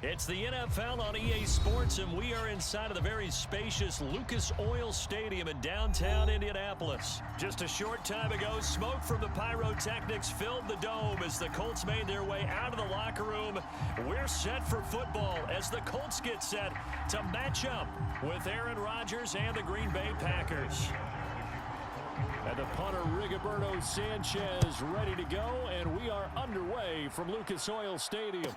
It's the NFL on EA Sports, and we are inside of the very spacious Lucas Oil Stadium in downtown Indianapolis. Just a short time ago, smoke from the pyrotechnics filled the dome as the Colts made their way out of the locker room. We're set for football as the Colts get set to match up with Aaron Rodgers and the Green Bay Packers. And the punter, Rigoberto Sanchez, ready to go, and we are underway from Lucas Oil Stadium.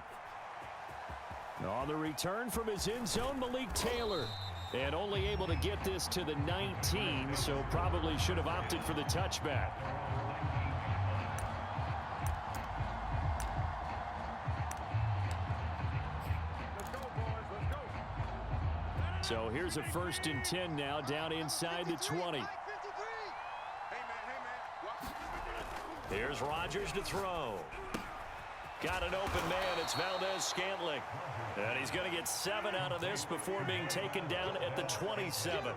On the return from his end zone, Malik Taylor. And only able to get this to the 19, so probably should have opted for the touchback. So here's a 1st and 10 now, down inside the 20. Here's Rodgers to throw. Got an open man. It's Valdez-Scantling. And he's going to get 7 out of this before being taken down at the 27.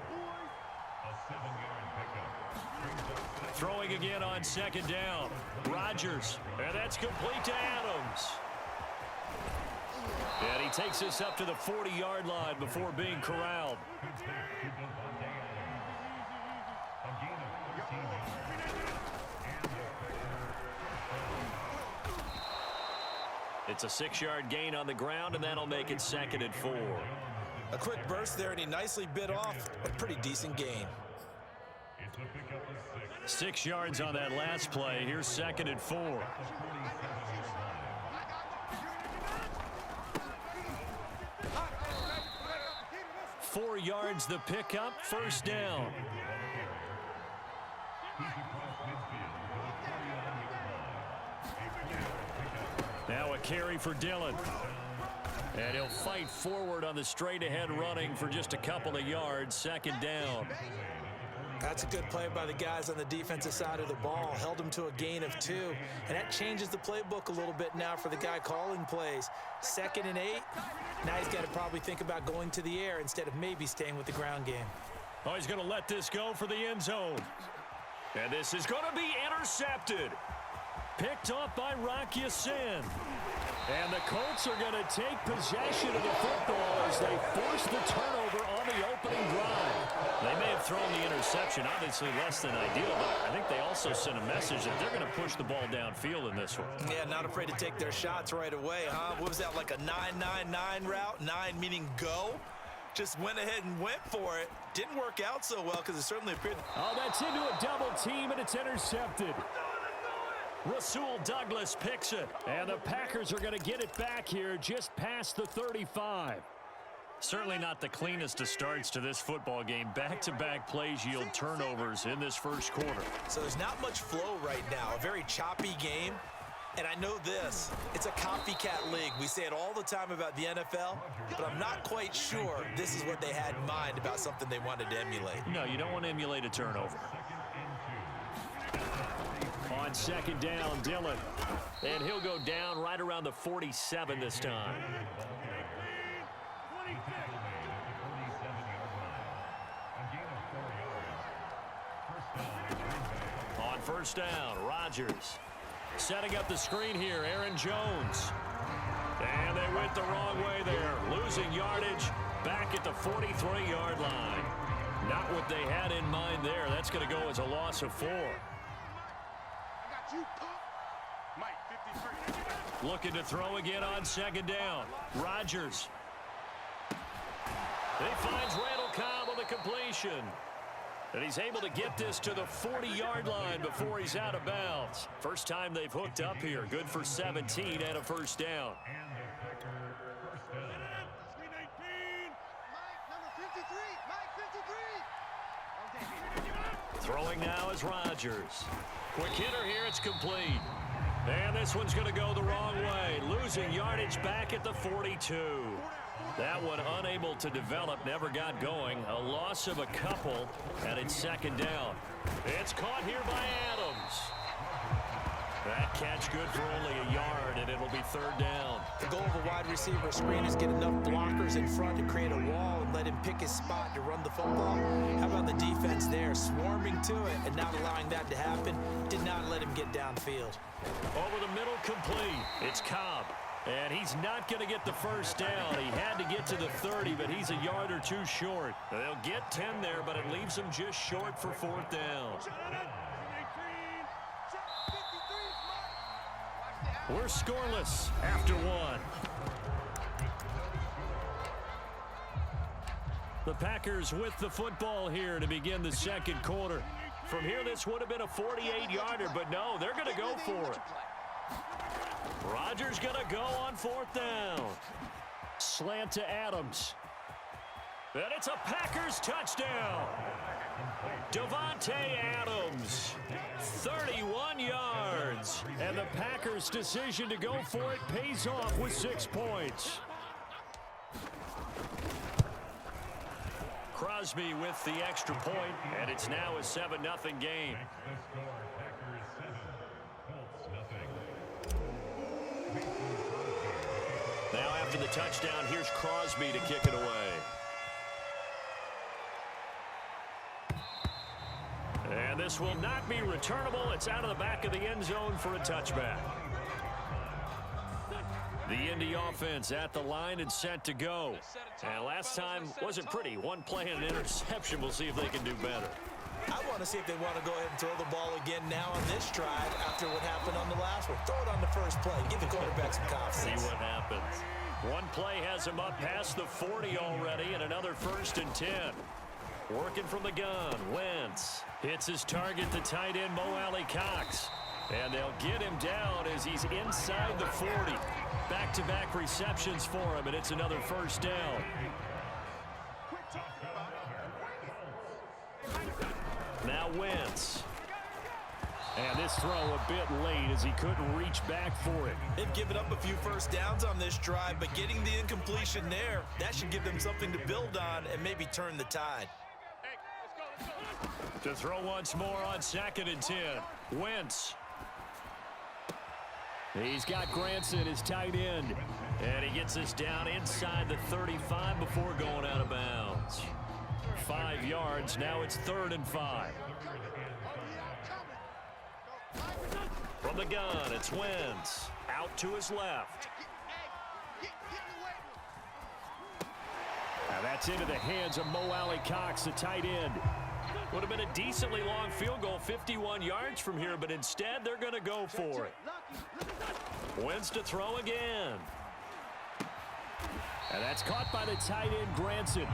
Throwing again on 2nd down. Rodgers. And that's complete to Adams. And he takes us up to the 40-yard line before being corralled. It's a 6-yard gain on the ground, and that'll make it 2nd and 4. A quick burst there, and he nicely bit off a pretty decent gain. 6 yards on that last play. Here's 2nd and 4. Four yards the pickup, 1st down. Now a carry for Dillon. And he'll fight forward on the straight-ahead running for just a couple of yards. 2nd down. That's a good play by the guys on the defensive side of the ball. Held him to a gain of 2. And that changes the playbook a little bit now for the guy calling plays. 2nd and 8. Now he's got to probably think about going to the air instead of maybe staying with the ground game. Oh, he's going to let this go for the end zone. And this is going to be intercepted. Picked off by Rock Ya-Sin. And the Colts are going to take possession of the football as they force the turnover on the opening drive. They may have thrown the interception, obviously less than ideal, but I think they also sent a message that they're going to push the ball downfield in this one. Yeah, not afraid to take their shots right away, huh? What was that, like a 9-9-9 route? 9 meaning go? Just went ahead and went for it. Didn't work out so well because it certainly appeared. Oh, that's into a double team, and it's intercepted. Rasul Douglas picks it, and the Packers are going to get it back here just past the 35. Certainly not the cleanest of starts to this football game. Back-to-back plays yield turnovers in this first quarter. So there's not much flow right now. A very choppy game. And I know this, it's a copycat league. We say it all the time about the NFL, but I'm not quite sure this is what they had in mind about something they wanted to emulate. No, you don't want to emulate a turnover. On 2nd down, Dillon. And he'll go down right around the 47 this time. On 1st down, Rodgers. Setting up the screen here, Aaron Jones. And they went the wrong way there. Losing yardage back at the 43-yard line. Not what they had in mind there. That's going to go as a loss of 4. Looking to throw again on 2nd down. Rodgers. He finds Randall Cobb on the completion. And he's able to get this to the 40-yard line before he's out of bounds. First time they've hooked up here. Good for 17 and a 1st down. Throwing now is Rodgers. Quick hitter here. It's complete. And this one's going to go the wrong way. Losing yardage back at the 42. That one unable to develop, never got going. A loss of a couple, and it's 2nd down. It's caught here by Adams. That catch good for only a yard, and it'll be 3rd down. The goal of a wide receiver screen is get enough blockers in front to create a wall and let him pick his spot to run the football. How about the defense there, swarming to it and not allowing that to happen? Did not let him get downfield. Over the middle, complete. It's Cobb. And he's not going to get the first down. He had to get to the 30, but he's a yard or two short. They'll get 10 there, but it leaves them just short for fourth down. We're scoreless after one. The Packers with the football here to begin the second quarter. From here, this would have been a 48-yarder, but no, they're going to go for it. Rodgers going to go on fourth down. Slant to Adams. And it's a Packers touchdown. Davante Adams, 31 yards. And the Packers' decision to go for it pays off with 6 points. Crosby with the extra point, and it's now a 7-0 game. Now after the touchdown, here's Crosby to kick it away. And this will not be returnable. It's out of the back of the end zone for a touchback. The Indy offense at the line and set to go. And last time wasn't pretty. One play and an interception. We'll see if they can do better. I want to see if they want to go ahead and throw the ball again now on this drive after what happened on the last one. Throw it on the first play. Give the quarterback some confidence. See what happens. One play has him up past the 40 already, and another 1st and 10. Working from the gun, Wentz hits his target, the tight end Mo Alley-Cox. And they'll get him down as he's inside the 40. Back-to-back receptions for him, and it's another 1st down. Now Wentz. And this throw a bit late as he couldn't reach back for it. They've given up a few first downs on this drive, but getting the incompletion there, that should give them something to build on and maybe turn the tide. To throw once more on 2nd and 10. Wentz. He's got Granson, his tight end. And he gets us down inside the 35 before going out of bounds. 5 yards. Now it's 3rd and 5. From the gun, it's Wentz. Out to his left. Now that's into the hands of Mo Alley-Cox, the tight end. Would have been a decently long field goal, 51 yards from here, but instead they're going to go for it. Wentz to throw again. And that's caught by the tight end, Granson.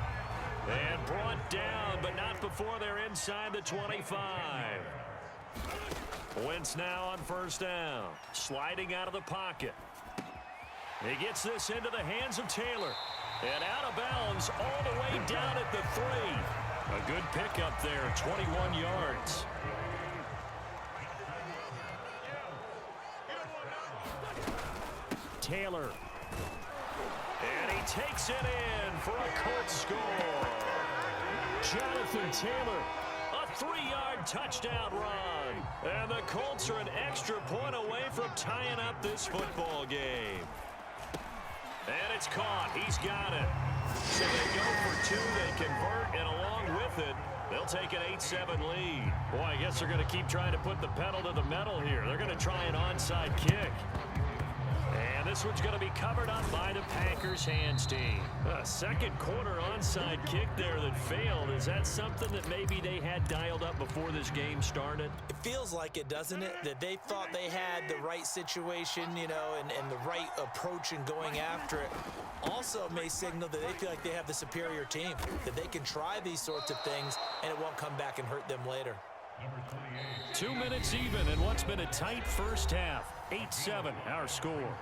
And brought down, but not before they're inside the 25. Wentz now on 1st down. Sliding out of the pocket. He gets this into the hands of Taylor. And out of bounds all the way down at the 3. A good pickup there, 21 yards. Taylor. And he takes it in for a Colts score. Jonathan Taylor, a 3-yard touchdown run. And the Colts are an extra point away from tying up this football game. And it's caught. He's got it. So they go for 2, they convert, and along with it, they'll take an 8-7 lead. Boy, I guess they're going to keep trying to put the pedal to the metal here. They're going to try an onside kick. And this one's going to be covered up by the Packers hands team. A second quarter onside kick there that failed. Is that something that maybe they had dialed up before this game started? It feels like it, doesn't it? That they thought they had the right situation, you know, and the right approach in going after it. Also may signal that they feel like they have the superior team, that they can try these sorts of things and it won't come back and hurt them later. 2 minutes even in what's been a tight first half. 8-7 our score.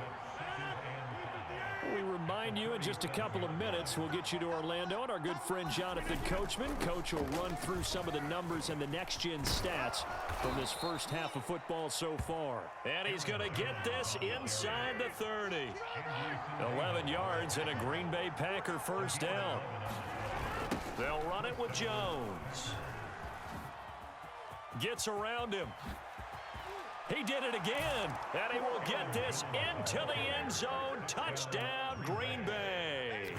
We remind you in just a couple of minutes we'll get you to Orlando and our good friend Jonathan Coachman. Coach will run through some of the numbers and the next-gen stats from this first half of football so far. And he's going to get this inside the 30. 11 yards and a Green Bay Packer first down. They'll run it with Jones. Gets around him. He did it again, and he will get this into the end zone. Touchdown, Green Bay.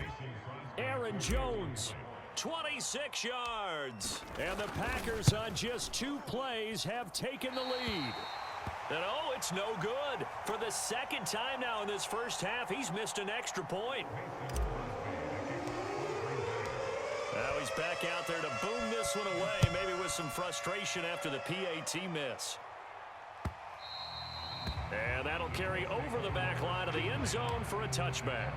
Aaron Jones, 26 yards. And the Packers on just 2 plays have taken the lead. And oh, it's no good. For the second time now in this first half, he's missed an extra point. Now he's back out there to boom this one away, maybe with some frustration after the PAT miss. And that'll carry over the back line of the end zone for a touchback.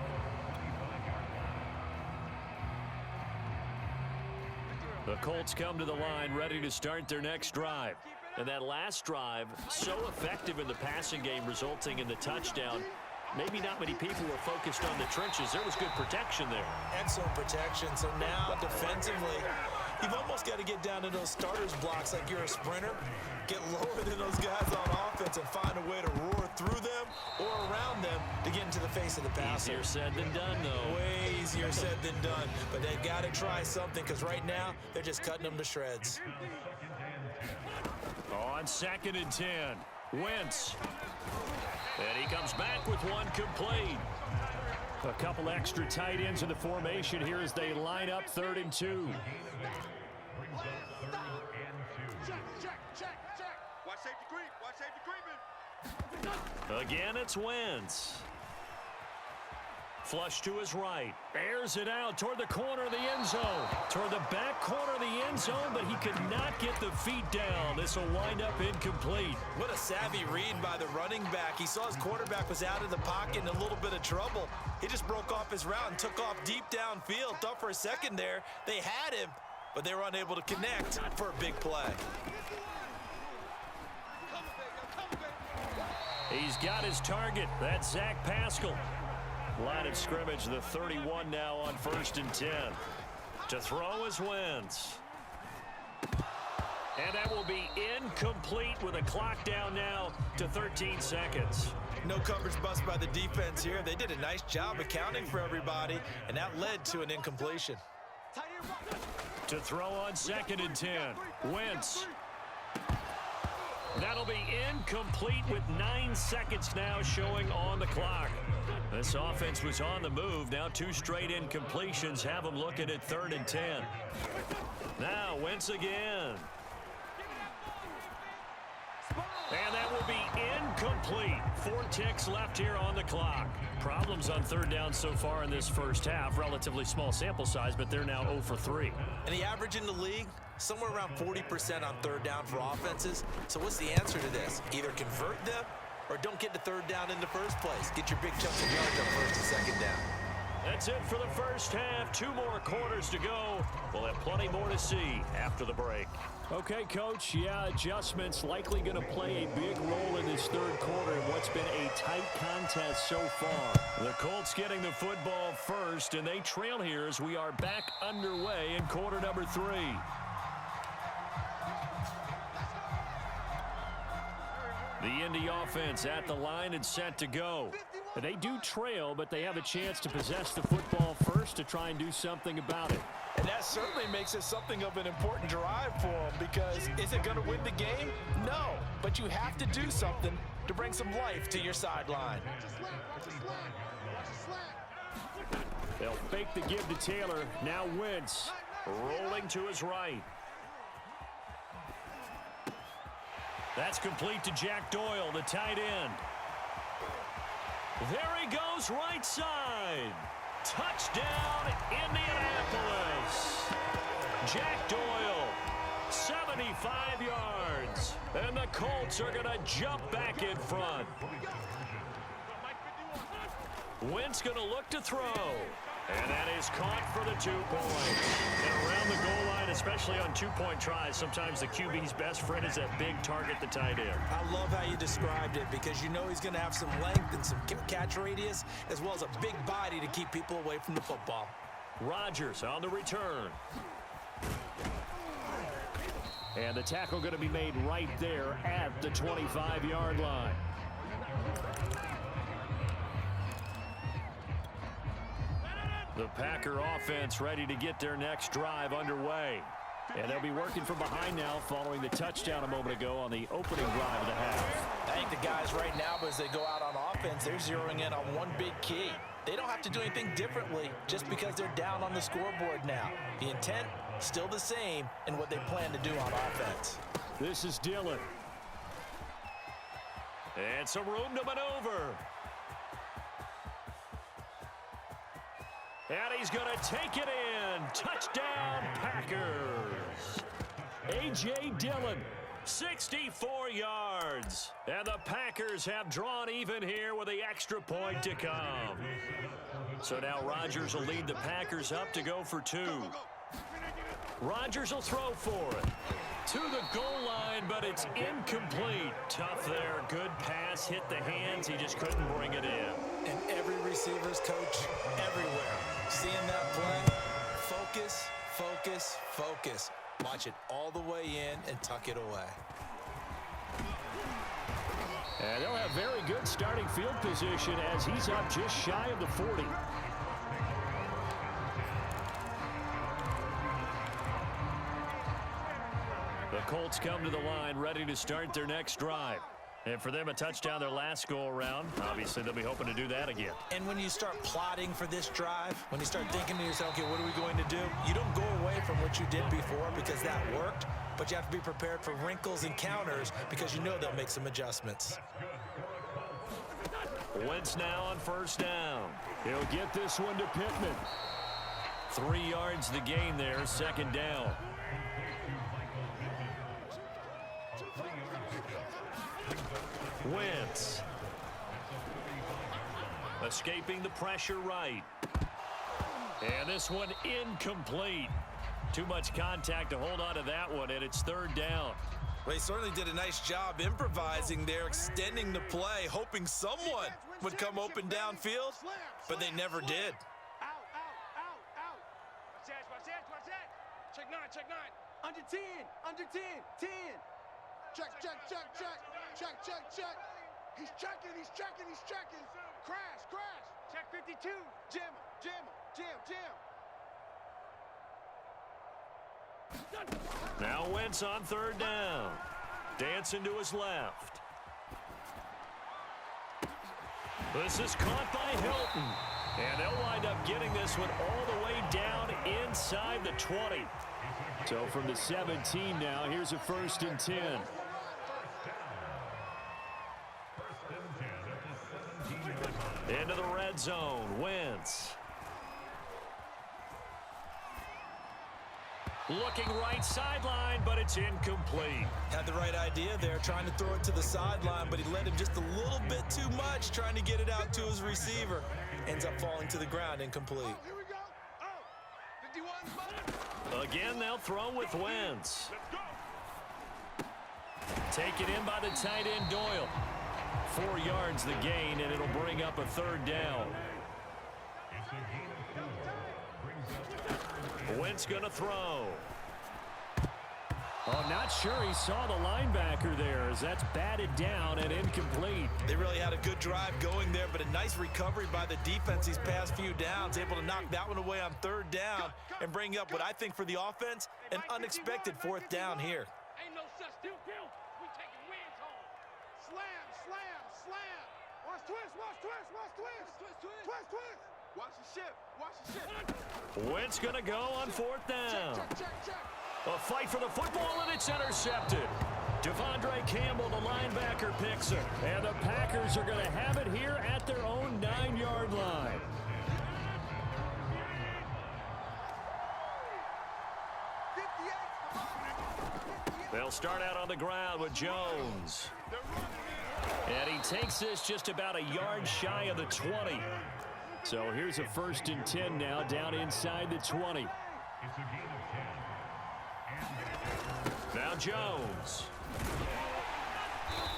The Colts come to the line ready to start their next drive. And that last drive, so effective in the passing game, resulting in the touchdown. Maybe not many people were focused on the trenches. There was good protection there. Excellent protection. So now defensively, you've almost got to get down to those starters blocks like you're a sprinter. Get lower than those guys on offense and find a way to roar through them or around them to get into the face of the passer. Easier said than done, though. Way easier said than done. But they've got to try something because right now they're just cutting them to shreds. On 2nd and 10, Wentz. And he comes back with one complete. A couple extra tight ends in the formation here as they line up 3rd and 2. Again, it's Wentz. Flush to his right. Airs it out toward the corner of the end zone. Toward the back corner of the end zone, but he could not get the feet down. This will wind up incomplete. What a savvy read by the running back. He saw his quarterback was out of the pocket in a little bit of trouble. He just broke off his route and took off deep downfield. Thought for a second there they had him, but they were unable to connect for a big play. He's got his target. That's Zach Pascal. Line of scrimmage, the 31 now on 1st and 10. To throw is Wentz. And that will be incomplete with a clock down now to 13 seconds. No coverage bust by the defense here. They did a nice job accounting for everybody, and that led to an incompletion. To throw on 2nd and 10. Wentz. That'll be incomplete with 9 seconds now showing on the clock. This offense was on the move. Now 2 straight incompletions have them looking at 3rd and 10. Now Wentz again. And that will be incomplete. 4 ticks left here on the clock. Problems on 3rd down so far in this first half. Relatively small sample size, but they're now 0 for 3. And the average in the league, somewhere around 40% on 3rd down for offenses. So what's the answer to this? Either convert them or don't get to 3rd down in the first place. Get your big chunks of yards on 1st and 2nd down. That's it for the first half. 2 more quarters to go. We'll have plenty more to see after the break. Okay, Coach, yeah, adjustments likely going to play a big role in this 3rd quarter in what's been a tight contest so far. The Colts getting the football first, and they trail here as we are back underway in quarter number 3. The Indy offense at the line and set to go. They do trail, but they have a chance to possess the football first to try and do something about it. And that certainly makes it something of an important drive for them, because is it going to win the game? No, but you have to do something to bring some life to your sideline. They'll fake the give to Taylor. Now Wentz rolling to his right. That's complete to Jack Doyle, the tight end. There he goes, right side. Touchdown, Indianapolis. Jack Doyle, 75 yards. And the Colts are going to jump back in front. Wentz going to look to throw. And that is caught for the 2 points. And around the goal line, especially on 2-point tries, sometimes the QB's best friend is that big target, the tight end. I love how you described it, because you know he's going to have some length and some catch radius, as well as a big body to keep people away from the football. Rodgers on the return. And the tackle going to be made right there at the 25-yard line. The Packer offense ready to get their next drive underway. And they'll be working from behind now following the touchdown a moment ago on the opening drive of the half. I think the guys right now, as they go out on offense, they're zeroing in on one big key. They don't have to do anything differently just because they're down on the scoreboard now. The intent, still the same in what they plan to do on offense. This is Dillon. And some room to maneuver. And he's going to take it in. Touchdown, Packers. A.J. Dillon, 64 yards. And the Packers have drawn even here with the extra point to come. So now Rodgers will lead the Packers up to go for 2. Rodgers will throw for it. To the goal line, but it's incomplete. Tough there. Good pass. Hit the hands. He just couldn't bring it in. And every receiver's coach everywhere. Seeing that play, focus, focus, focus. Watch it all the way in and tuck it away. And they'll have very good starting field position as he's up just shy of the 40. The Colts come to the line ready to start their next drive. And for them, a touchdown their last go-around. Obviously, they'll be hoping to do that again. And when you start plotting for this drive, when you start thinking to yourself, okay, what are we going to do? You don't go away from what you did before because that worked, but you have to be prepared for wrinkles and counters because you know they'll make some adjustments. Wentz now on first down. He'll get this one to Pittman. 3 yards the gain there, second down. Wentz. Escaping the pressure right. And this one incomplete. Too much contact to hold on to that one, and it's third down. Well, he certainly did a nice job improvising there, extending the play, hoping someone would come open downfield, but they never did. Out. Watch that. Check 9. Under 10. 10. Check. He's checking. Crash. Check 52. Jam. Now Wentz on third down. Dancing to his left. This is caught by Hilton. And they'll wind up getting this one all the way down inside the 20. So from the 17 now, here's a 1st and 10. Into the red zone, Wentz. Looking right sideline, but it's incomplete. Had the right idea there, trying to throw it to the sideline, but he led him just a little bit too much, trying to get it out to his receiver. Ends up falling to the ground, incomplete. Here we go. 51. Again, they'll throw with Wentz. Taken in by the tight end, Doyle. 4 yards the gain, and it'll bring up a third down. Wentz going to throw. Oh, not sure he saw the linebacker there as that's batted down and incomplete. They really had a good drive going there, but a nice recovery by the defense these past few downs, able to knock that one away on third down and bring up what I think for the offense, an unexpected 4th down here. Ain't no such deal. We taking wins home. Slam. Watch twist. Watch the ship. Wentz going to go on 4th down. Check. A fight for the football, and it's intercepted. Devondre Campbell, the linebacker, picks it. And the Packers are going to have it here at their own 9-yard line. They'll start out on the ground with Jones. And he takes this just about a yard shy of the 20. So here's a 1st and 10 now, down inside the 20. Now Jones.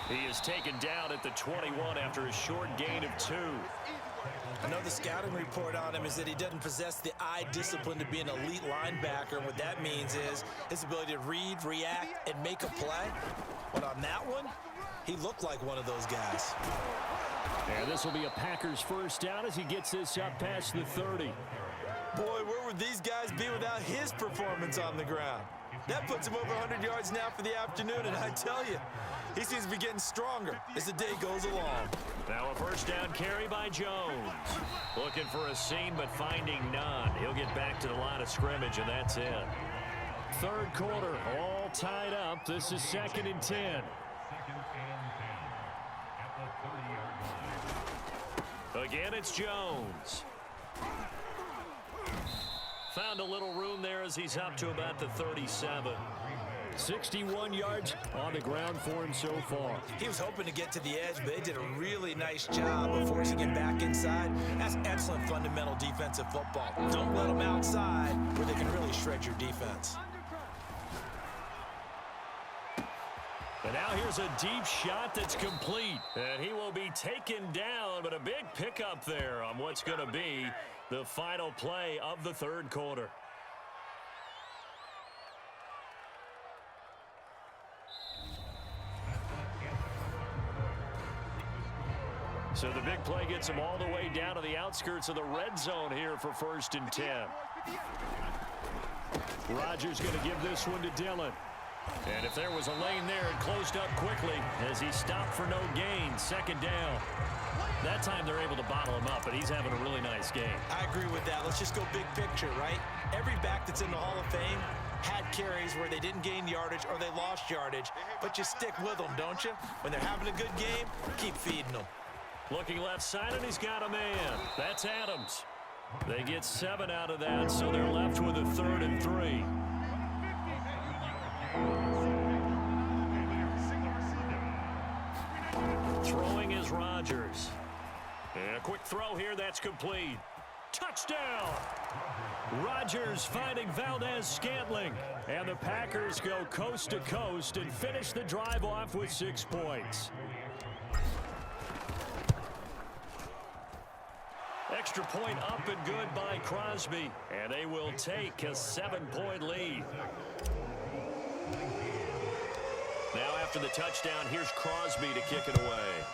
He is taken down at the 21 after a short gain of 2. I know the scouting report on him is that he doesn't possess the eye discipline to be an elite linebacker, and what that means is his ability to read, react, and make a play. But on that one, he looked like one of those guys. And this will be a Packers 1st down as he gets this up past the 30. Boy, where would these guys be without his performance on the ground? That puts him over 100 yards now for the afternoon, and I tell you, he seems to be getting stronger as the day goes along. Now a 1st down carry by Jones. Looking for a seam, but finding none. He'll get back to the line of scrimmage, and that's it. 3rd quarter, all tied up. This is 2nd and 10. Again, it's Jones. Found a little room there as he's up to about the 37. 61 yards on the ground for him so far. He was hoping to get to the edge, but they did a really nice job of forcing him back inside. That's excellent fundamental defensive football. Don't let them outside where they can really shred your defense. And now here's a deep shot that's complete. And he will be taken down, but a big pickup there on what's going to be the final play of the third quarter. So the big play gets him all the way down to the outskirts of the red zone here for 1st and 10. Rodgers going to give this one to Dillon. And if there was a lane there, it closed up quickly as he stopped for no gain. 2nd down. That time they're able to bottle him up, but he's having a really nice game. I agree with that. Let's just go big picture, right? Every back that's in the Hall of Fame had carries where they didn't gain yardage or they lost yardage, but you stick with them, don't you? When they're having a good game, keep feeding them. Looking left side, and he's got a man. That's Adams. They get 7 out of that, so they're left with a 3rd and 3. Throwing is Rodgers. And a quick throw here, that's complete. Touchdown! Rodgers finding Valdez-Scantling. And the Packers go coast to coast and finish the drive off with 6 points. Extra point up and good by Crosby. And they will take a 7-point lead. Now after the touchdown, here's Crosby to kick it away.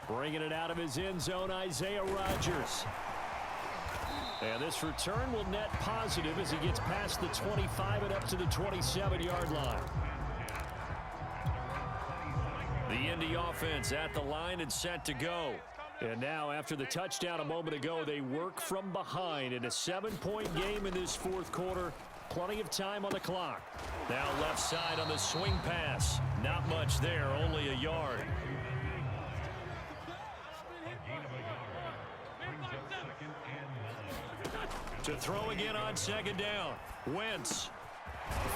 Bringing it out of his end zone, Isaiah Rodgers. And this return will net positive as he gets past the 25 and up to the 27-yard line. The Indy offense at the line and set to go. And now, after the touchdown a moment ago, they work from behind in a 7-point game in this 4th quarter. Plenty of time on the clock. Now left side on the swing pass. Not much there, only a yard. To throw again on 2nd down. Wentz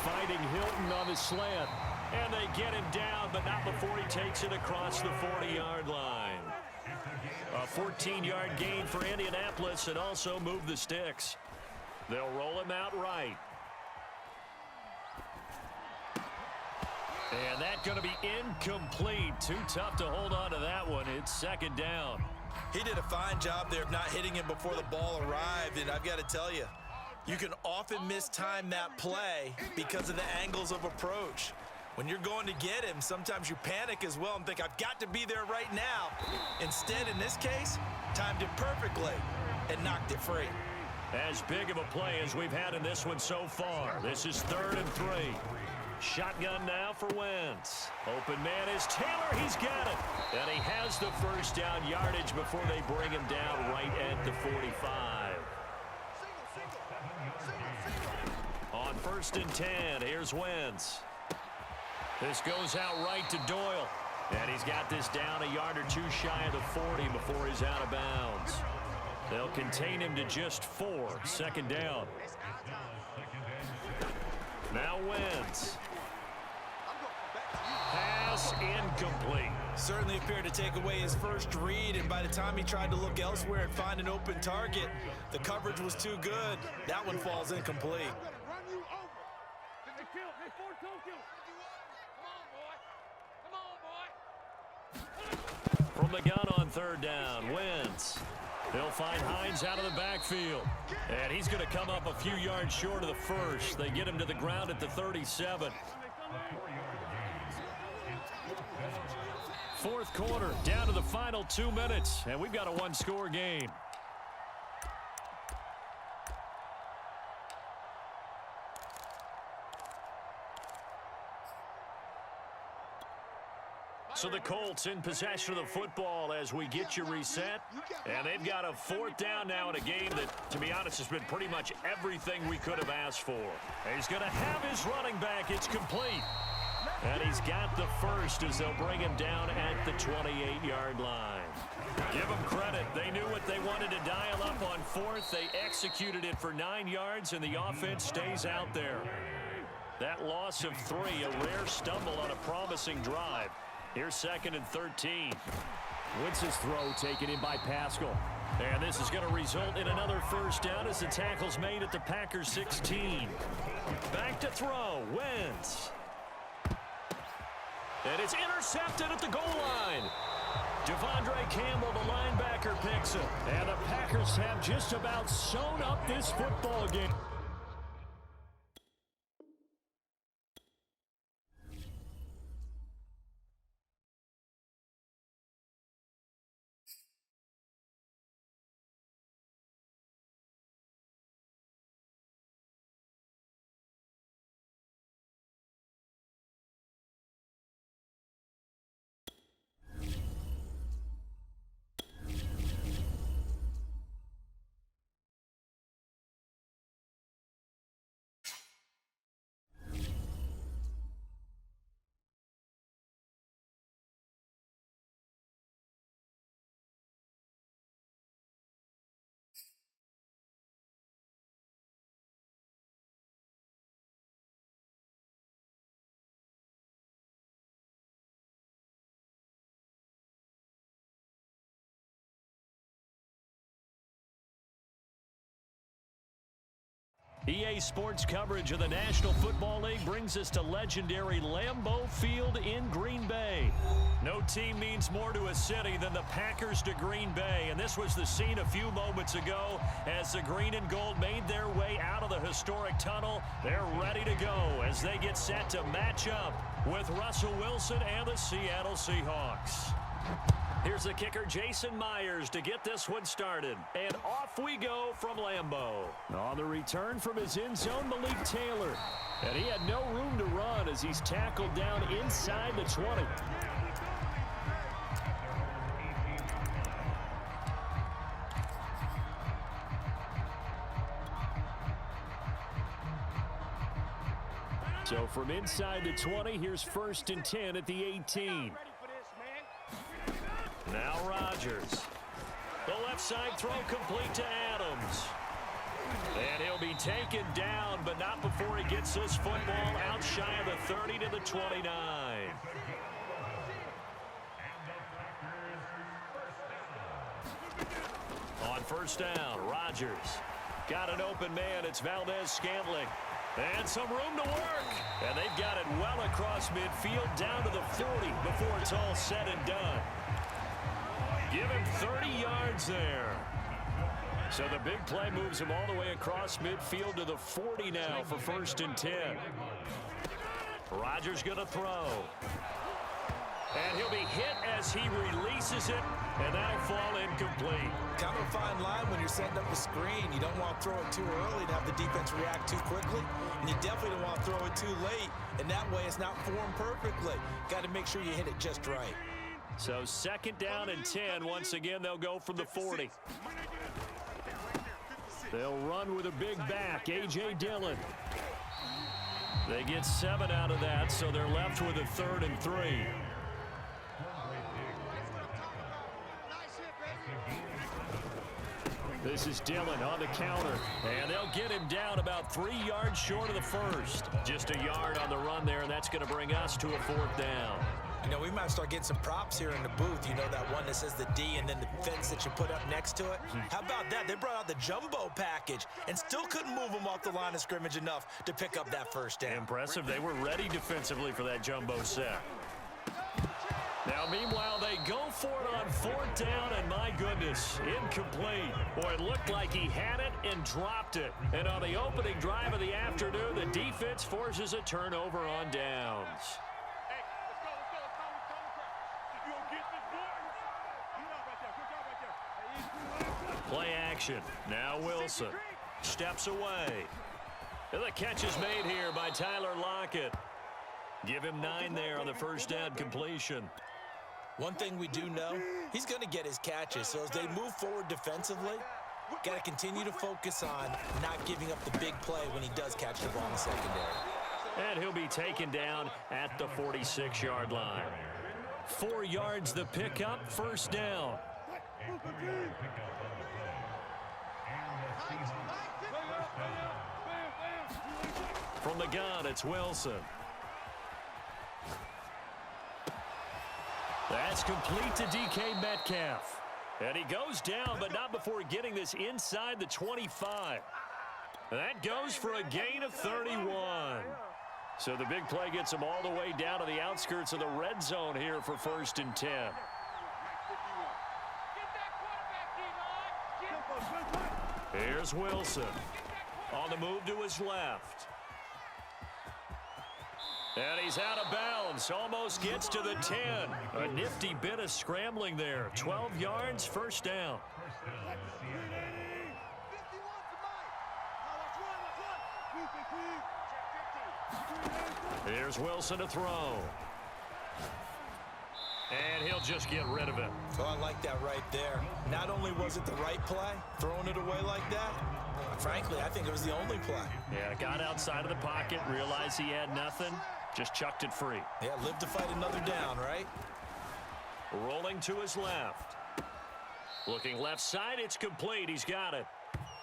fighting Hilton on the slant. And they get him down, but not before he takes it across the 40-yard line. A 14-yard gain for Indianapolis and also move the sticks. They'll roll him out right. And that's going to be incomplete. Too tough to hold on to that one. It's 2nd down. He did a fine job there of not hitting him before the ball arrived, and I've got to tell you, you can often mistime that play because of the angles of approach. When you're going to get him, sometimes you panic as well and think, I've got to be there right now. Instead, in this case, timed it perfectly and knocked it free. As big of a play as we've had in this one so far. This is 3rd and 3. Shotgun now for Wentz. Open man is Taylor. He's got it. And he has the 1st down yardage before they bring him down right at the 45. On 1st and 10, here's Wentz. This goes out right to Doyle. And he's got this down a yard or two shy of the 40 before he's out of bounds. They'll contain him to just 4. 2nd down. Now Wentz. Pass incomplete. Certainly appeared to take away his first read, and by the time he tried to look elsewhere and find an open target, the coverage was too good. That one falls incomplete. From the gun on 3rd down, Wentz. They'll find Hines out of the backfield. And he's going to come up a few yards short of the first. They get him to the ground at the 37. 4th quarter, down to the final 2 minutes. And we've got a 1-score game. So the Colts in possession of the football as we get you reset. And they've got a 4th down now in a game that, to be honest, has been pretty much everything we could have asked for. And he's going to have his running back. It's complete. And he's got the first as they'll bring him down at the 28-yard line. Give them credit. They knew what they wanted to dial up on fourth. They executed it for 9 yards, and the offense stays out there. That loss of 3, a rare stumble on a promising drive. Here's 2nd and 13. Wentz's throw taken in by Pascal. And this is going to result in another first down as the tackle's made at the Packers 16. Back to throw. Wentz. And it's intercepted at the goal line. Devondre Campbell, the linebacker, picks it. And the Packers have just about sewn up this football game. EA Sports coverage of the National Football League brings us to legendary Lambeau Field in Green Bay. No team means more to a city than the Packers to Green Bay, and this was the scene a few moments ago as the green and gold made their way out of the historic tunnel. They're ready to go as they get set to match up with Russell Wilson and the Seattle Seahawks. Here's the kicker, Jason Myers, to get this one started. And off we go from Lambeau. On the return from his end zone, Malik Taylor. And he had no room to run as he's tackled down inside the 20. So from inside the 20, here's 1st and 10 at the 18. Now Rodgers. The left side throw complete to Adams. And he'll be taken down, but not before he gets this football out shy of the 30 to the 29. On first down, Rodgers. Got an open man. It's Valdez-Scantling. And some room to work. And they've got it well across midfield down to the 40 before it's all said and done. Give him 30 yards there. So the big play moves him all the way across midfield to the 40 now for 1st and 10. Rodgers going to throw. And he'll be hit as he releases it, and that'll fall incomplete. Kind of a fine line when you're setting up a screen. You don't want to throw it too early to have the defense react too quickly, and you definitely don't want to throw it too late, and that way it's not formed perfectly. Got to make sure you hit it just right. So 2nd down and 10. Once again, they'll go from the 40. They'll run with a big back, A.J. Dillon. They get 7 out of that, so they're left with a 3rd and 3. This is Dillon on the counter. And they'll get him down about 3 yards short of the first. Just a yard on the run there, and that's going to bring us to a 4th down. You know, we might start getting some props here in the booth. You know, that one that says the D and then the fence that you put up next to it? How about that? They brought out the jumbo package and still couldn't move them off the line of scrimmage enough to pick up that first down. Impressive. They were ready defensively for that jumbo set. Now, meanwhile, they go for it on 4th down, and my goodness, incomplete. Boy, it looked like he had it and dropped it. And on the opening drive of the afternoon, the defense forces a turnover on downs. Play action. Now Wilson steps away. And the catch is made here by Tyler Lockett. Give him 9 there on the first down completion. One thing we do know, he's going to get his catches. So as they move forward defensively, got to continue to focus on not giving up the big play when he does catch the ball in the secondary. And he'll be taken down at the 46-yard line. 4 yards the pickup, first down. From the gun, it's Wilson. That's complete to DK Metcalf. And he goes down, but not before getting this inside the 25. That goes for a gain of 31. So the big play gets him all the way down to the outskirts of the red zone here for 1st and 10. Here's Wilson. On the move to his left. And he's out of bounds. Almost gets to the 10. A nifty bit of scrambling there. 12 yards, first down. Here's Wilson to throw. And he'll just get rid of it. Oh, I like that right there. Not only was it the right play, throwing it away like that, frankly, I think it was the only play. Yeah, got outside of the pocket, realized he had nothing, just chucked it free. Yeah, live to fight another down, right? Rolling to his left. Looking left side, it's complete. He's got it.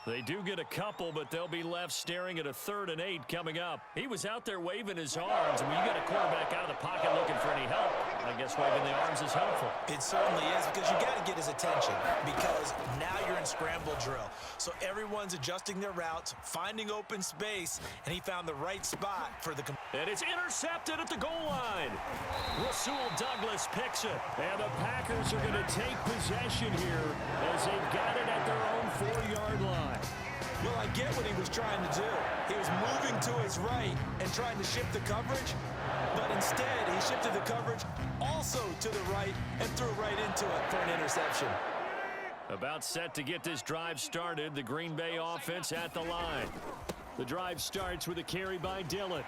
They do get a couple, but they'll be left staring at a 3rd and 8 coming up. He was out there waving his arms, and when you got a quarterback out of the pocket looking for any help, I guess waving the arms is helpful. It certainly is, because you got to get his attention, because now you're in scramble drill. So everyone's adjusting their routes, finding open space, and he found the right spot for the... And it's intercepted at the goal line. Rasul Douglas picks it, and the Packers are going to take possession here as they've got it at their own 4-yard line. Well, I get what he was trying to do. He was moving to his right and trying to shift the coverage, but instead he shifted the coverage also to the right and threw right into it for an interception. About set to get this drive started, the Green Bay offense at the line. The drive starts with a carry by Dillon.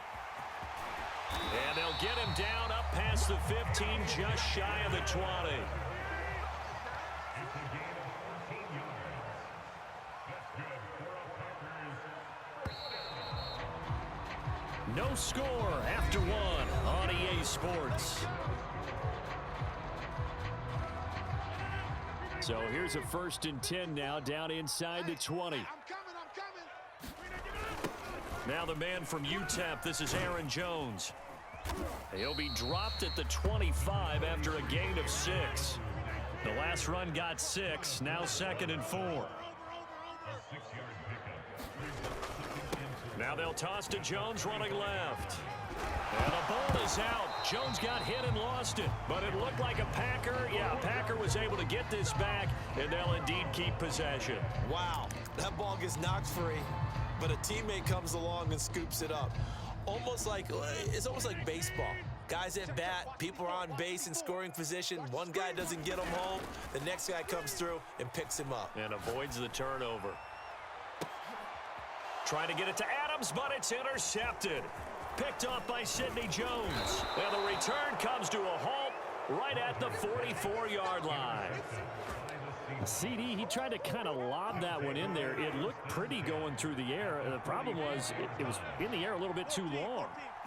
And they'll get him down up past the 15, just shy of the 20. No score after 1 on EA Sports. So here's a 1st and 10 now, down inside the 20. Now the man from UTEP, this is Aaron Jones. He'll be dropped at the 25 after a gain of 6. The last run got 6, now 2nd and 4. Now they'll toss to Jones running left. And the ball is out. Jones got hit and lost it. But it looked like a Packer. Yeah, a Packer was able to get this back, and they'll indeed keep possession. Wow, that ball gets knocked free, but a teammate comes along and scoops it up. It's almost like baseball. Guys at bat, people are on base in scoring position. One guy doesn't get him home. The next guy comes through and picks him up. And avoids the turnover. Trying to get it to Adams, but it's intercepted. Picked off by Sidney Jones. And the return comes to a halt right at the 44-yard line. CD, he tried to kind of lob that one in there. It looked pretty going through the air. The problem was it was in the air a little bit too long.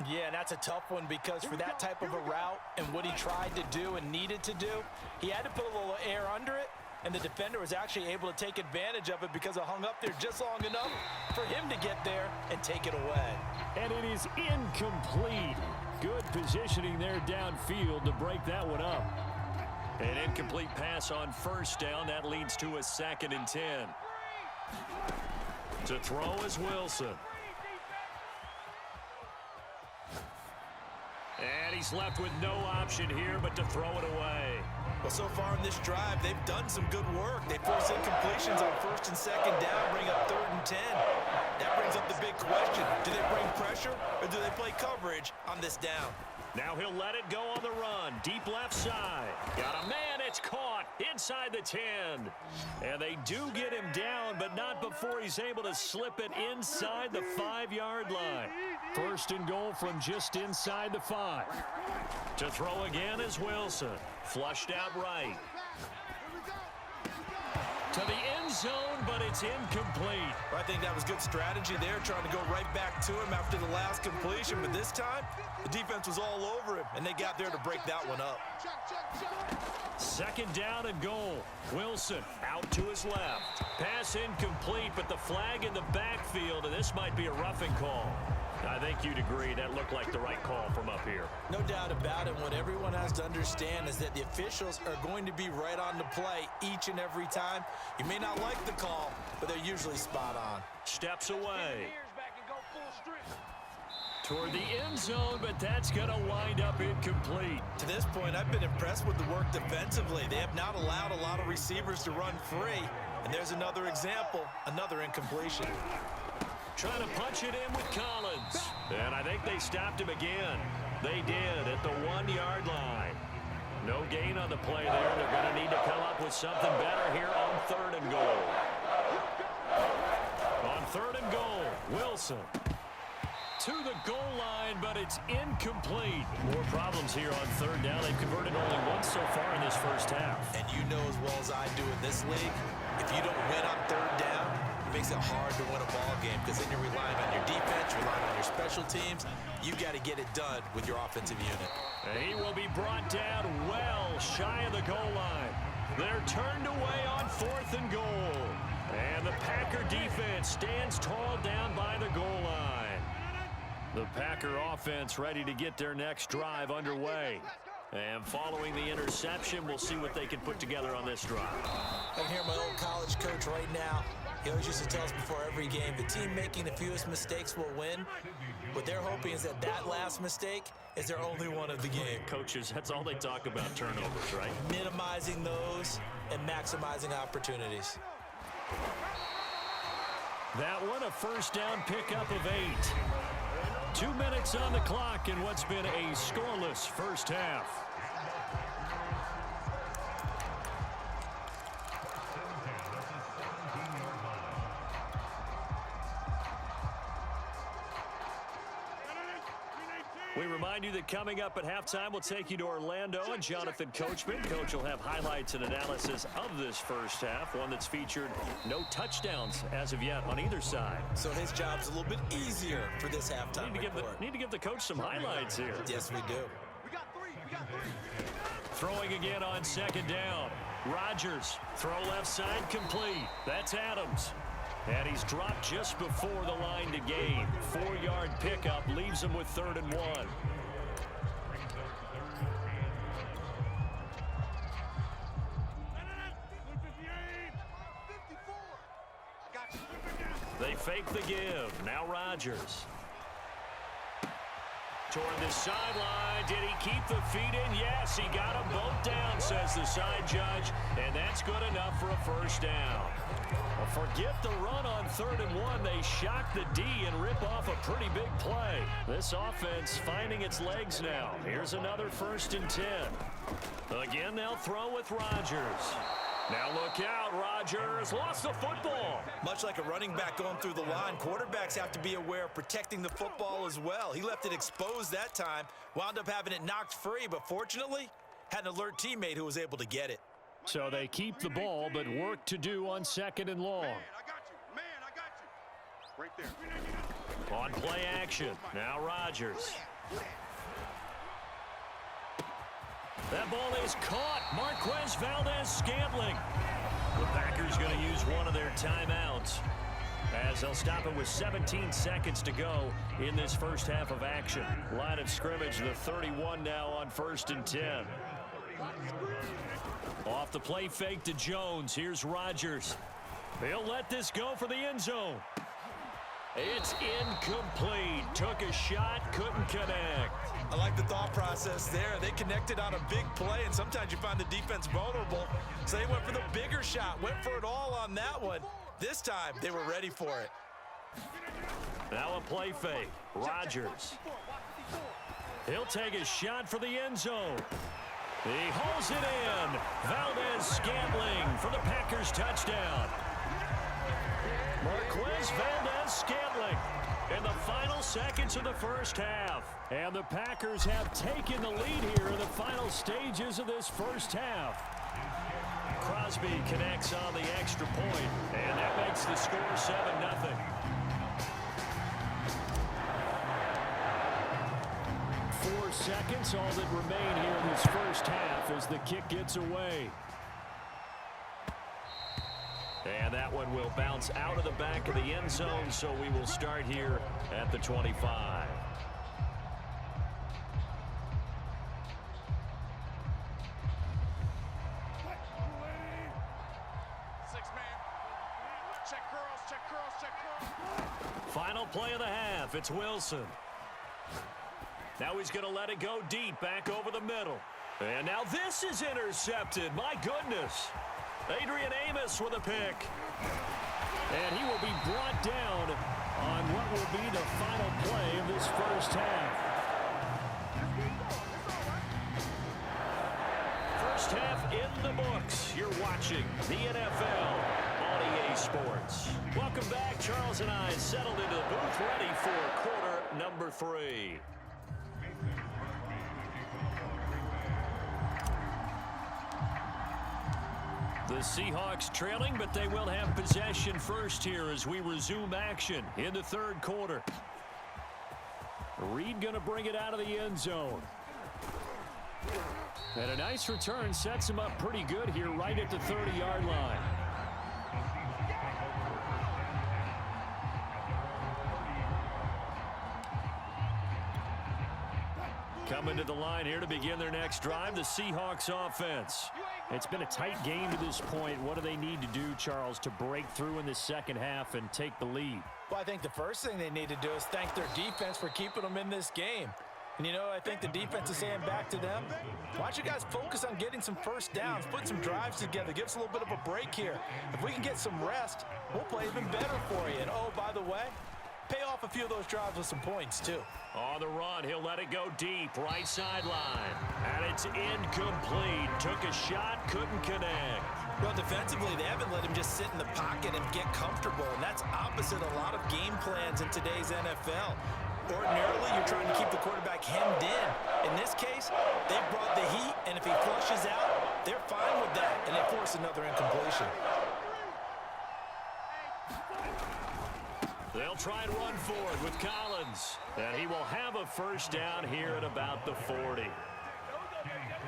Yeah, and that's a tough one because for that type of a route and what he tried to do and needed to do, he had to put a little air under it, and the defender was actually able to take advantage of it because it hung up there just long enough for him to get there and take it away. And it is incomplete. Good positioning there downfield to break that one up. An incomplete pass on 1st down. That leads to a 2nd and 10. To throw is Wilson. And he's left with no option here but to throw it away. Well, so far in this drive, they've done some good work. They force incompletions on 1st and 2nd down, bring up 3rd and 10. That brings up the big question. Do they bring pressure or do they play coverage on this down? Now he'll let it go on the run. Deep left side. Got a man. It's caught inside the 10. And they do get him down, but not before he's able to slip it inside the 5-yard line. 1st and goal from just inside the 5. To throw again is Wilson. Flushed out right. To the end zone, but it's incomplete. I think that was good strategy there, trying to go right back to him after the last completion. But this time, the defense was all over him, and they got there to break that one up. Second down and goal. Wilson out to his left. Pass incomplete, but the flag in the backfield, and this might be a roughing call. I think you'd agree that looked like the right call from up here. No doubt about it. What everyone has to understand is that the officials are going to be right on the play each and every time. You may not like the call, but they're usually spot on. Steps away toward the end zone, but that's going to wind up incomplete. To this point, I've been impressed with the work defensively. They have not allowed a lot of receivers to run free. And there's another example, another incompletion. Trying to punch it in with Collins. And I think they stopped him again. They did at the 1-yard line. No gain on the play there. They're going to need to come up with something better here on 3rd and goal. On 3rd and goal, Wilson to the goal line, but it's incomplete. More problems here on 3rd down. They've converted only once so far in this first half. And you know as well as I do in this league, if you don't win on 3rd down, it makes it hard to win a ball game because then you're relying on your defense, relying on your special teams. You got to get it done with your offensive unit. And he will be brought down well shy of the goal line. They're turned away on 4th and goal. And the Packer defense stands tall down by the goal line. The Packer offense ready to get their next drive underway. And following the interception, we'll see what they can put together on this drive. I can hear my old college coach right now. He always used to tell us before every game, the team making the fewest mistakes will win. What they're hoping is that last mistake is their only one of the game. Coaches, that's all they talk about, turnovers, right? Minimizing those and maximizing opportunities. That one, a first down pickup of 8. 2 minutes on the clock in what's been a scoreless first half. We remind you that coming up at halftime, we'll take you to Orlando and Jonathan Coachman. Coach will have highlights and analysis of this first half, one that's featured no touchdowns as of yet on either side. So his job's a little bit easier for this halftime Need to give the coach some highlights here. Yes, we do. We got three. Throwing again on 2nd down. Rodgers, throw left side complete. That's Adams. And he's dropped just before the line to gain. 4-yard pickup leaves him with 3rd and 1. They fake the give. Now Rodgers. Toward the sideline. Did he keep the feet in? Yes, he got them both down, says the side judge. And that's good enough for a first down. Well, forget the run on 3rd and 1. They shock the D and rip off a pretty big play. This offense finding its legs now. Here's another 1st and 10. Again, they'll throw with Rodgers. Now look out, Rodgers lost the football. Much like a running back going through the line, quarterbacks have to be aware of protecting the football as well. He left it exposed that time, wound up having it knocked free, but fortunately, had an alert teammate who was able to get it. So they keep the ball, but work to do on 2nd and long. Man, I got you. Right there. On play action, now Rodgers. That ball is caught. Marquez Valdez-Scantling. The Packers going to use one of their timeouts as they'll stop it with 17 seconds to go in this first half of action. Line of scrimmage, the 31 now on 1st and 10. Off the play fake to Jones. Here's Rodgers. He'll let this go for the end zone. It's incomplete. Took a shot, couldn't connect. I like the thought process there. They connected on a big play, and sometimes you find the defense vulnerable. So they went for the bigger shot, went for it all on that one. This time, they were ready for it. Now a play fake. Rodgers. He'll take a shot for the end zone. He hauls it in. Valdez-Scantling for the Packers touchdown. Marquez Valdez-Scantling in the final seconds of the first half. And the Packers have taken the lead here in the final stages of this first half. Crosby connects on the extra point, and that makes the score 7-0. 4 seconds, all that remain here in this first half as the kick gets away. And that one will bounce out of the back of the end zone, so we will start here at the 25. Final play of the half. It's Wilson. Now he's going to let it go deep back over the middle. And now this is intercepted. My goodness. Adrian Amos with a pick. And he will be brought down on what will be the final play of this first half. First half in the books. You're watching the NFL on EA Sports. Welcome back. Charles and I settled into the booth ready for quarter number 3. The Seahawks trailing, but they will have possession first here as we resume action in the third quarter. Reed going to bring it out of the end zone. And a nice return sets him up pretty good here right at the 30-yard line. Coming to the line here to begin their next drive, the Seahawks offense. It's been a tight game to this point. What do they need to do, Charles, to break through in the second half and take the lead? Well, I think the first thing they need to do is thank their defense for keeping them in this game. And, you know, I think the defense is saying back to them, why don't you guys focus on getting some first downs, put some drives together, give us a little bit of a break here. If we can get some rest, we'll play even better for you. And, oh, by the way, pay off a few of those drives with some points, too. On the run, he'll let it go deep, right sideline. And it's incomplete. Took a shot, couldn't connect. Well, defensively, they haven't let him just sit in the pocket and get comfortable, and that's opposite a lot of game plans in today's NFL. Ordinarily, you're trying to keep the quarterback hemmed in. In this case, they brought the heat, and if he flushes out, they're fine with that, and they force another incompletion. They'll try and run forward with Collins. And he will have a first down here at about the 40.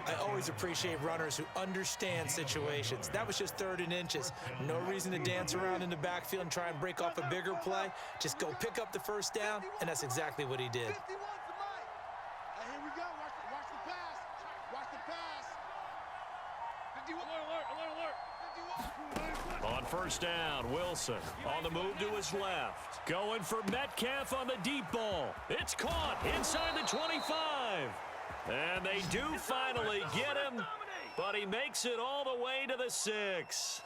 I always appreciate runners who understand situations. That was just 3rd and inches. No reason to dance around in the backfield and try and break off a bigger play. Just go pick up the first down, and that's exactly what he did. Here we go. Watch the pass. Watch the pass. 51. Alert. 51. On first down, Wilson on the move to his left. Going for Metcalf on the deep ball. It's caught inside the 25. And they do finally get him, but he makes it all the way to the 6.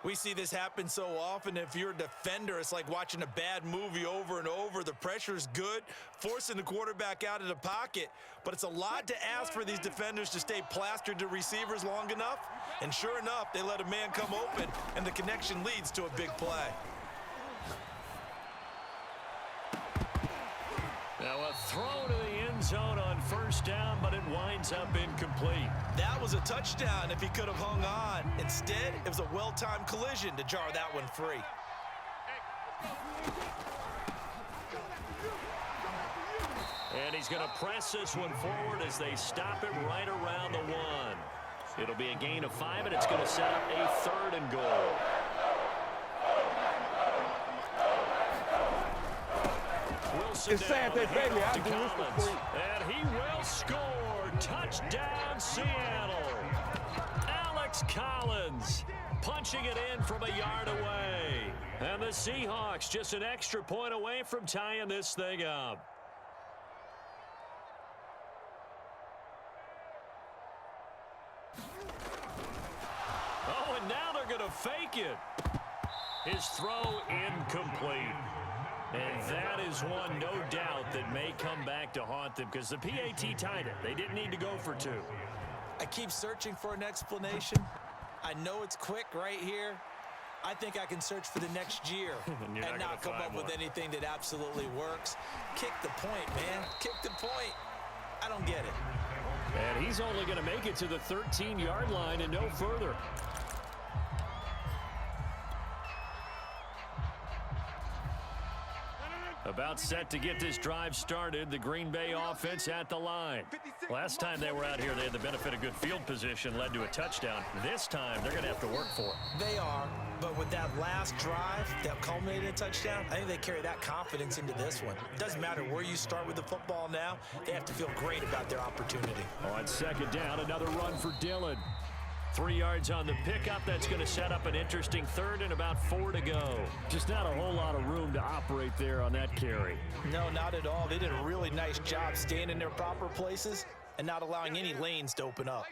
We see this happen so often. If you're a defender, it's like watching a bad movie over and over. The pressure's good, forcing the quarterback out of the pocket. But it's a lot to ask for these defenders to stay plastered to receivers long enough. And sure enough, they let a man come open, and the connection leads to a big play. Now a throw to the end zone on first down, but it winds up incomplete. That was a touchdown if he could have hung on. Instead, it was a well-timed collision to jar that one free. And he's going to press this one forward as they stop it right around the 1. It'll be a gain of 5, and it's going to set up a 3rd and goal. Wilson It's sad that baby, I to do this for Collins, free. and he will score. Touchdown, Seattle. Alex Collins punching it in from a yard away. And the Seahawks just an extra point away from tying this thing up. Oh, and now they're going to fake it. His throw incomplete. And that is one, no doubt, that may come back to haunt them because the PAT tied it. They didn't need to go for 2. I keep searching for an explanation. I know it's quick right here. I think I can search for the next year and not come up with anything that absolutely works. Kick the point, man. Kick the point. I don't get it. And he's only going to make it to the 13-yard line and no further. About set to get this drive started. The Green Bay offense at the line. Last time they were out here, they had the benefit of good field position, led to a touchdown. This time, they're going to have to work for it. They are, but with that last drive that culminated in a touchdown, I think they carry that confidence into this one. It doesn't matter where you start with the football now. They have to feel great about their opportunity. On second down, another run for Dillon. 3 yards on the pickup. That's going to set up an interesting third and about 4 to go. Just not a whole lot of room to operate there on that carry. No, not at all. They did a really nice job staying in their proper places and not allowing any lanes to open up.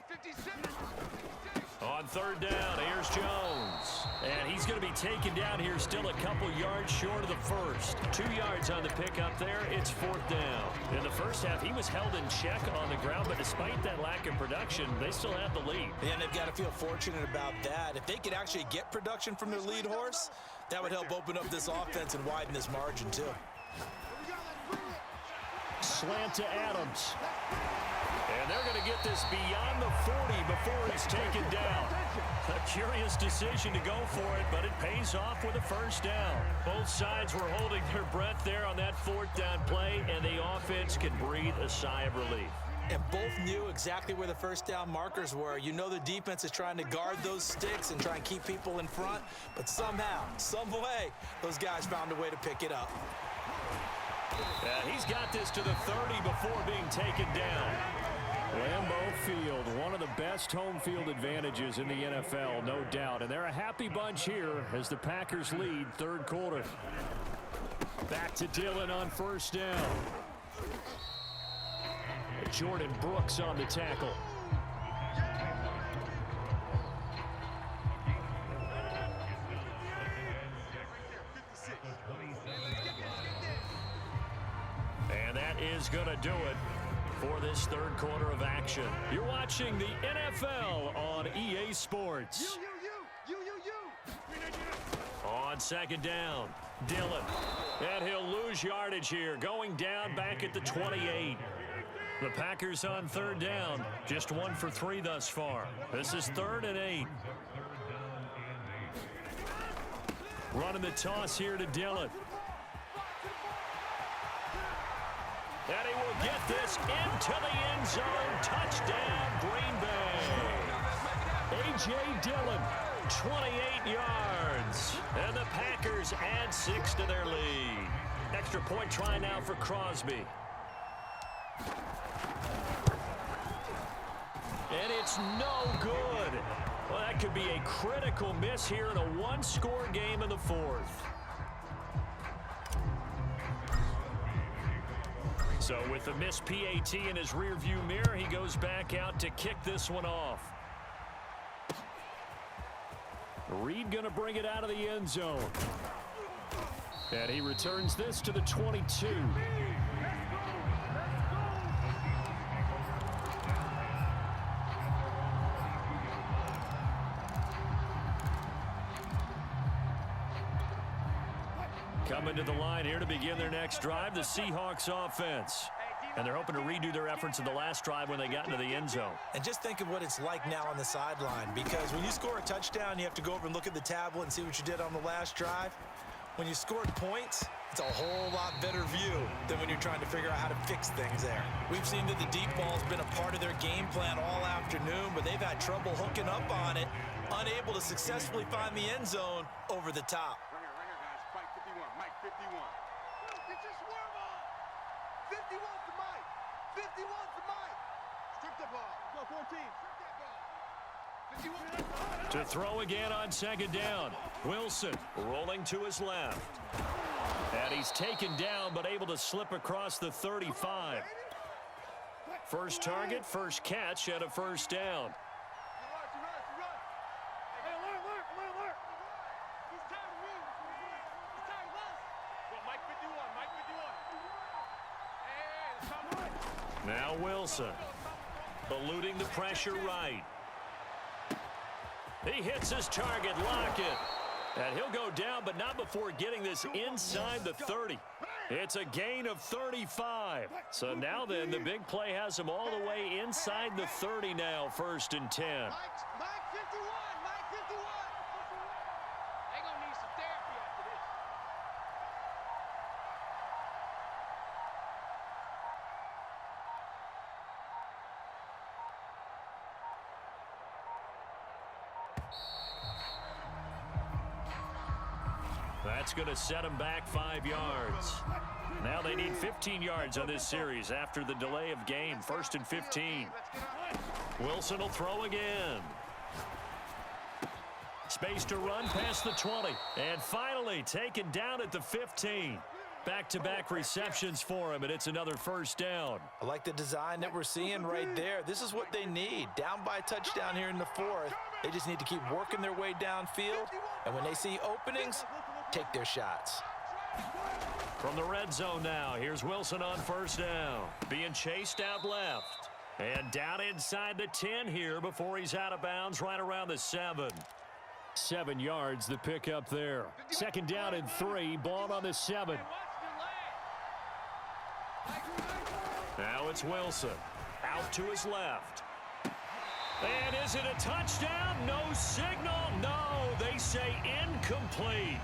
On third down, here's Jones. And he's going to be taken down here still a couple yards short of the first. 2 yards on the pickup there. It's fourth down. In the first half, he was held in check on the ground, but despite that lack of production, they still have the lead. And they've got to feel fortunate about that. If they could actually get production from their lead horse, that would help open up this offense and widen this margin too. Slant to Adams. And they're going to get this beyond the 40 before he's taken down. A curious decision to go for it, but it pays off with a first down. Both sides were holding their breath there on that fourth down play, and the offense can breathe a sigh of relief. And both knew exactly where the first down markers were. You know the defense is trying to guard those sticks and try and keep people in front, but somehow, some way, those guys found a way to pick it up. He's got this to the 30 before being taken down. Lambeau Field, one of the best home field advantages in the NFL, no doubt. And they're a happy bunch here as the Packers lead third quarter. Back to Dillon on first down. Jordan Brooks on the tackle. And that is going to do it for this third quarter of action. You're watching the NFL on EA Sports. On second down, Dillon. And he'll lose yardage here, going down back at the 28. The Packers on third down, just 1 for 3 thus far. This is 3rd and 8. Running the toss here to Dillon. And he will get this into the end zone. Touchdown, Green Bay. A.J. Dillon, 28 yards. And the Packers add 6 to their lead. Extra point try now for Crosby. And it's no good. Well, that could be a critical miss here in a one-score game in the fourth. So with the missed PAT in his rearview mirror, he goes back out to kick this one off. Reed going to bring it out of the end zone. And he returns this to the 22. Coming to the line here to begin their next drive, the Seahawks offense. And they're hoping to redo their efforts in the last drive when they got into the end zone. And just think of what it's like now on the sideline, because when you score a touchdown, you have to go over and look at the tablet and see what you did on the last drive. When you scored points, it's a whole lot better view than when you're trying to figure out how to fix things there. We've seen that the deep ball's been a part of their game plan all afternoon, but they've had trouble hooking up on it, unable to successfully find the end zone over the top. Right here, guys. Mike 51. Mike 51. Get your swerve on. 51's to Mike. 51's to Mike. Strip the ball. Go 14. Strip that ball. 51. To throw again on second down. Wilson rolling to his left. And he's taken down but able to slip across the 35. First target, first catch at a first down. Now Wilson, eluding the pressure right. He hits his target, Lockett. And he'll go down, but not before getting this inside the 30. It's a gain of 35. So now then, the big play has him all the way inside the 30 now, 1st and 10. Mike 51, Mike 51. They gonna need some therapy after this. That's going to set him back 5 yards. Now they need 15 yards on this series after the delay of game. 1st and 15. Wilson will throw again. Space to run past the 20. And finally taken down at the 15. Back-to-back receptions for him, and it's another 1st down. I like the design that we're seeing right there. This is what they need. Down by a touchdown here in the 4th. They just need to keep working their way downfield. And when they see openings, take their shots. From the red zone now, here's Wilson on 1st down. Being chased out left. And down inside the 10 here before he's out of bounds right around the 7. 7 yards, the pickup there. 2nd down and 3, ball on the 7. Now it's Wilson. Out to his left. And is it a touchdown? No signal. No, they say incomplete.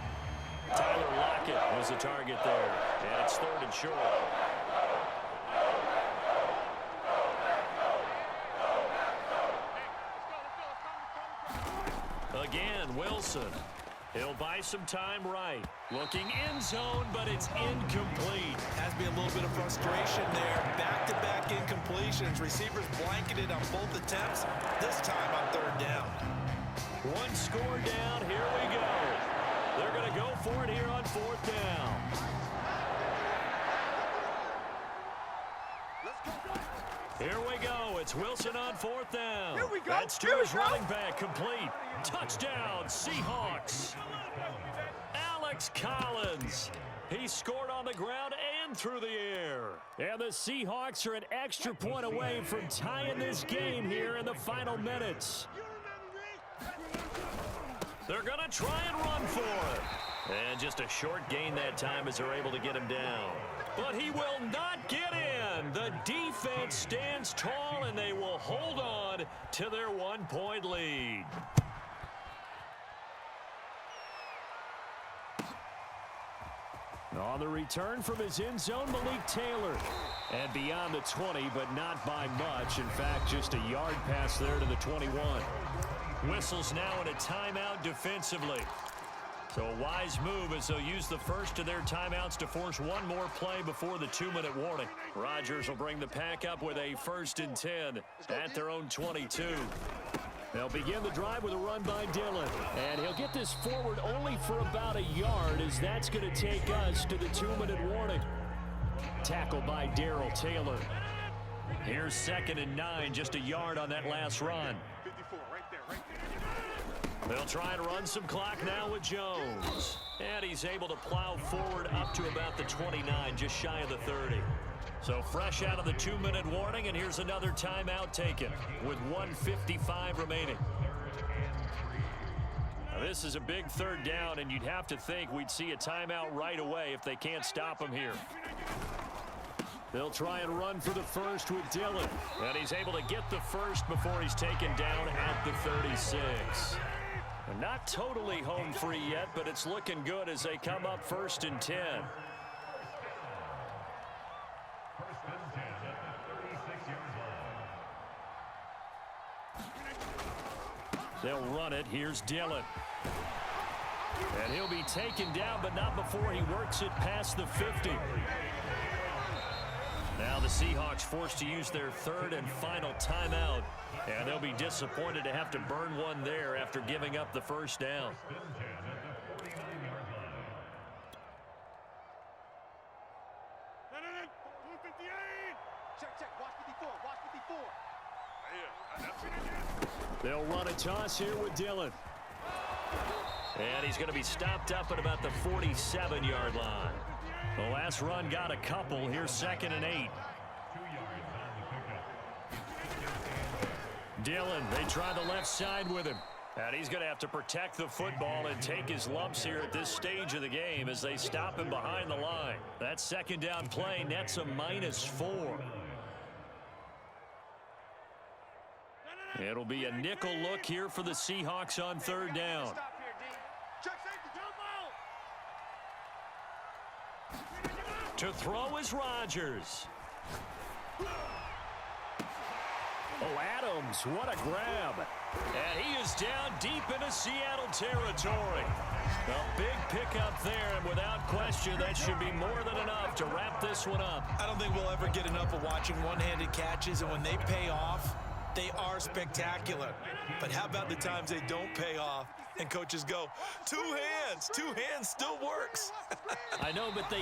Tyler Lockett was the target there. And it's 3rd and short. Again, Wilson. He'll buy some time right. Looking end zone, but it's incomplete. Has to be a little bit of frustration there. Back-to-back incompletions. Receivers blanketed on both attempts. This time on 3rd down. One score down. Here we go. They're going to go for it here on 4th down. Here we go. It's Wilson on 4th down. Here we go. That's to his running back. Complete. Touchdown, Seahawks. Alex Collins. He scored on the ground and through the air. And the Seahawks are an extra point away from tying this game here in the final minutes. They're going to try and run for it. And just a short gain that time as they're able to get him down. But he will not get in. The defense stands tall, and they will hold on to their 1-point lead. On the return from his end zone, Malik Taylor. And beyond the 20, but not by much. In fact, just a yard pass there to the 21. Whistles now in a timeout defensively. So a wise move as they'll use the first of their timeouts to force one more play before the 2-minute warning. Rodgers will bring the pack up with a 1st and 10 at their own 22. They'll begin the drive with a run by Dillon. And he'll get this forward only for about a yard, as that's going to take us to the 2-minute warning. Tackle by Darrell Taylor. Here's 2nd and 9, just a yard on that last run. 54, right there. They'll try and run some clock now with Jones. And he's able to plow forward up to about the 29, just shy of the 30. So fresh out of the 2-minute warning, and here's another timeout taken with 1:55 remaining. Now this is a big 3rd down, and you'd have to think we'd see a timeout right away if they can't stop him here. They'll try and run for the first with Dillon. And he's able to get the first before he's taken down at the 36. Not totally home free yet, but it's looking good as they come up 1st and 10. They'll run it. Here's Dillon. And he'll be taken down, but not before he works it past the 50. Now the Seahawks forced to use their 3rd and final timeout. And they'll be disappointed to have to burn one there after giving up the 1st down. Check, watch 54, watch 54. They'll run a toss here with Dillon. And he's going to be stopped up at about the 47-yard line. The last run got a couple. Here's 2nd and 8. Dillon, they try the left side with him. And he's going to have to protect the football and take his lumps here at this stage of the game as they stop him behind the line. That second down play nets a -4. It'll be a nickel look here for the Seahawks on third down. To throw is Rodgers. Oh, Adams, what a grab. And he is down deep into Seattle territory. A big pickup there, and without question, that should be more than enough to wrap this one up. I don't think we'll ever get enough of watching one-handed catches, and when they pay off, they are spectacular. But how about the times they don't pay off and coaches go, two hands still works. I know, but they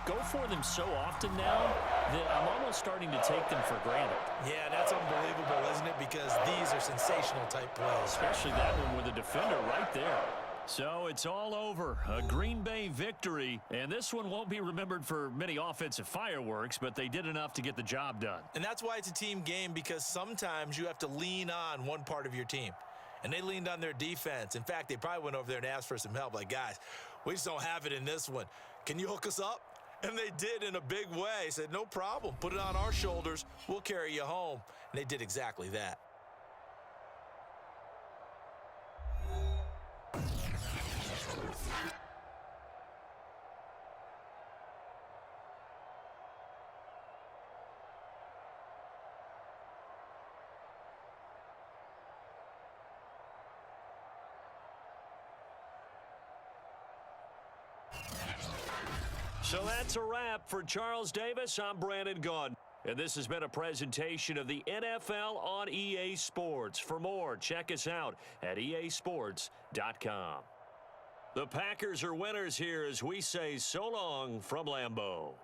go for them so often now that I'm almost starting to take them for granted. Yeah, that's unbelievable, isn't it? Because these are sensational type plays. Especially that one with a defender right there. So it's all over. A Green Bay victory. And this one won't be remembered for many offensive fireworks, but they did enough to get the job done. And that's why it's a team game, because sometimes you have to lean on one part of your team. And they leaned on their defense. In fact, they probably went over there and asked for some help. Like, guys, we just don't have it in this one. Can you hook us up? And they did in a big way. Said, no problem. Put it on our shoulders. We'll carry you home. And they did exactly that. So that's a wrap for Charles Davis. I'm Brandon Gaudin. And this has been a presentation of the NFL on EA Sports. For more, check us out at easports.com. The Packers are winners here as we say so long from Lambeau.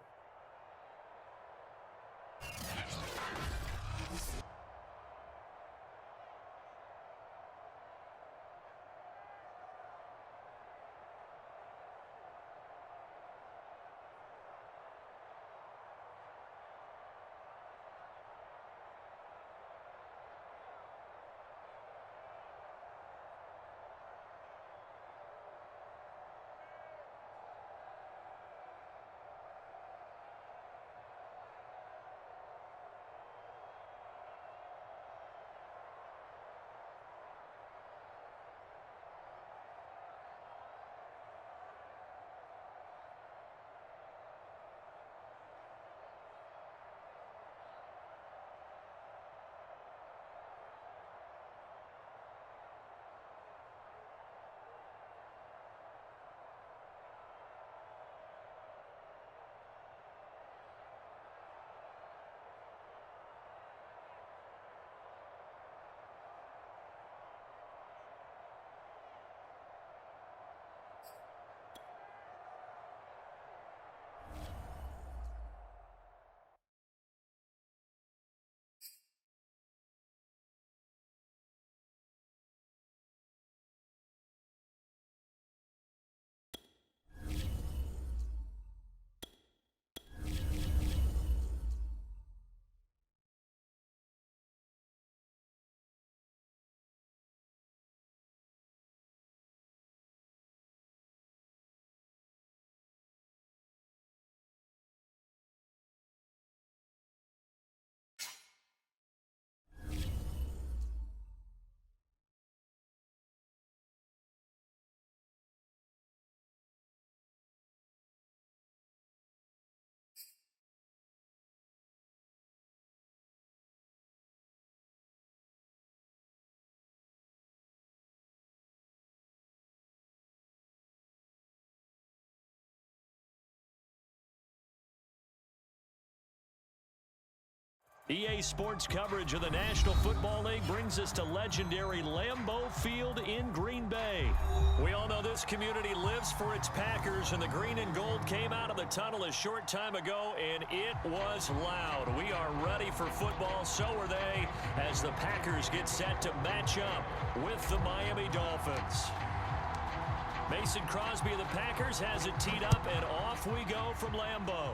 EA Sports coverage of the National Football League brings us to legendary Lambeau Field in Green Bay. We all know this community lives for its Packers, and the green and gold came out of the tunnel a short time ago, and it was loud. We are ready for football, so are they, as the Packers get set to match up with the Miami Dolphins. Mason Crosby of the Packers has it teed up, and off we go from Lambeau.